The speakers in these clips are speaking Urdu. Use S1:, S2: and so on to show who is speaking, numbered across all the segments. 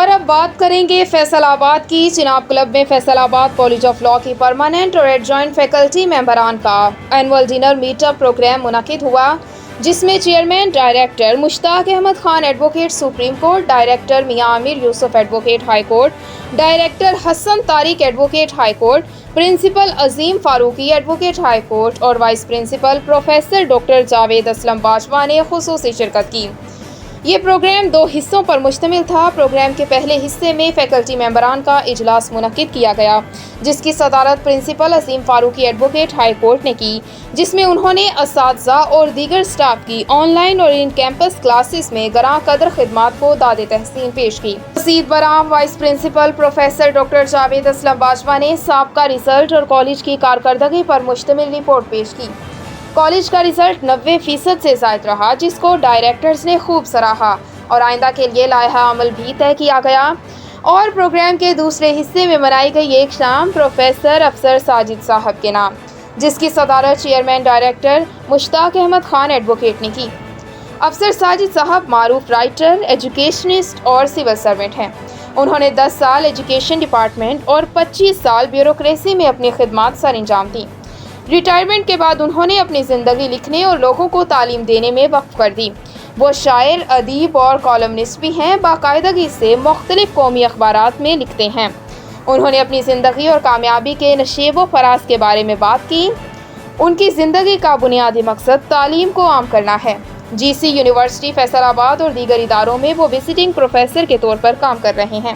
S1: اور اب بات کریں گے فیصل آباد کی۔ چناب کلب میں Faisalabad college of law کی پرماننٹ اور ایڈجوائنٹ فیکلٹی ممبران کا annual dinner meet up programme منعقد ہوا، جس میں chairman director Mushtaq Ahmad Khan advocate supreme court, director Mian Amir Yousaf advocate high court, director Hassan Tariq advocate high court, principal Azeem Farooqi advocate high court اور vice principal professor doctor Javed Aslam Bajwa نے خصوصی شرکت کی۔ یہ پروگرام 2 حصوں پر مشتمل تھا۔ پروگرام کے پہلے حصے میں فیکلٹی ممبران کا اجلاس منعقد کیا گیا، جس کی صدارت principal Azeem Farooqi advocate high court نے کی، جس میں انہوں نے اساتذہ اور دیگر سٹاف کی آن لائن اور ان کیمپس کلاسز میں گراں قدر خدمات کو داد تحسین پیش کی۔ مزید برآں vice principal professor doctor Javed Aslam Bajwa نے سابقہ رزلٹ اور کالج کی کارکردگی پر مشتمل رپورٹ پیش کی۔ کالج کا رزلٹ 90% سے زائد رہا، جس کو ڈائریکٹرز نے خوب سراہا اور آئندہ کے لیے لائحہ عمل بھی طے کیا گیا۔ اور پروگرام کے دوسرے حصے میں منائی گئی ایک شام پروفیسر افسر ساجد صاحب کے نام، جس کی صدارت chairman director Mushtaq Ahmad Khan advocate نے کی۔ افسر ساجد صاحب معروف رائٹر، ایجوکیشنسٹ اور سول سروینٹ ہیں۔ انہوں نے 10 سال ایجوکیشن ڈپارٹمنٹ اور 25 سال بیوروکریسی میں اپنی خدمات سر انجام دیں۔ ریٹائرمنٹ کے بعد انہوں نے اپنی زندگی لکھنے اور لوگوں کو تعلیم دینے میں وقف کر دی۔ وہ شاعر، ادیب اور کالمنسٹ بھی ہیں۔ باقاعدگی سے مختلف قومی اخبارات میں لکھتے ہیں۔ انہوں نے اپنی زندگی اور کامیابی کے نشیب و فراز کے بارے میں بات کی۔ ان کی زندگی کا بنیادی مقصد تعلیم کو عام کرنا ہے۔ جی سی یونیورسٹی فیصل آباد اور دیگر اداروں میں وہ وزٹنگ پروفیسر کے طور پر کام کر رہے ہیں۔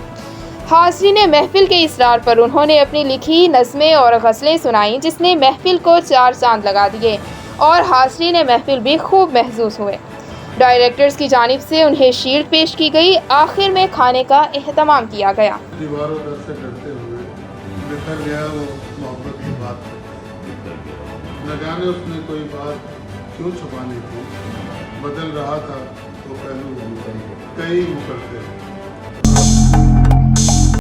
S1: حاضرین محفل کے اصرار پر انہوں نے اپنی لکھی نظمیں اور غزلیں سنائیں، جس نے محفل کو 4 چاند لگا دیے اور حاضرین محفل بھی خوب محظوظ ہوئے۔ ڈائریکٹرز کی جانب سے انہیں شیلڈ پیش کی گئی۔ آخر میں کھانے کا اہتمام کیا گیا۔
S2: دیواروں در سے ڈرتے ہوئے بکھر گیا وہ محبت کی بات، نہ جانے اس نے کوئی بات کیوں چھپانی تھی، بدل رہا تھا وہ پہلو کئی مکرتے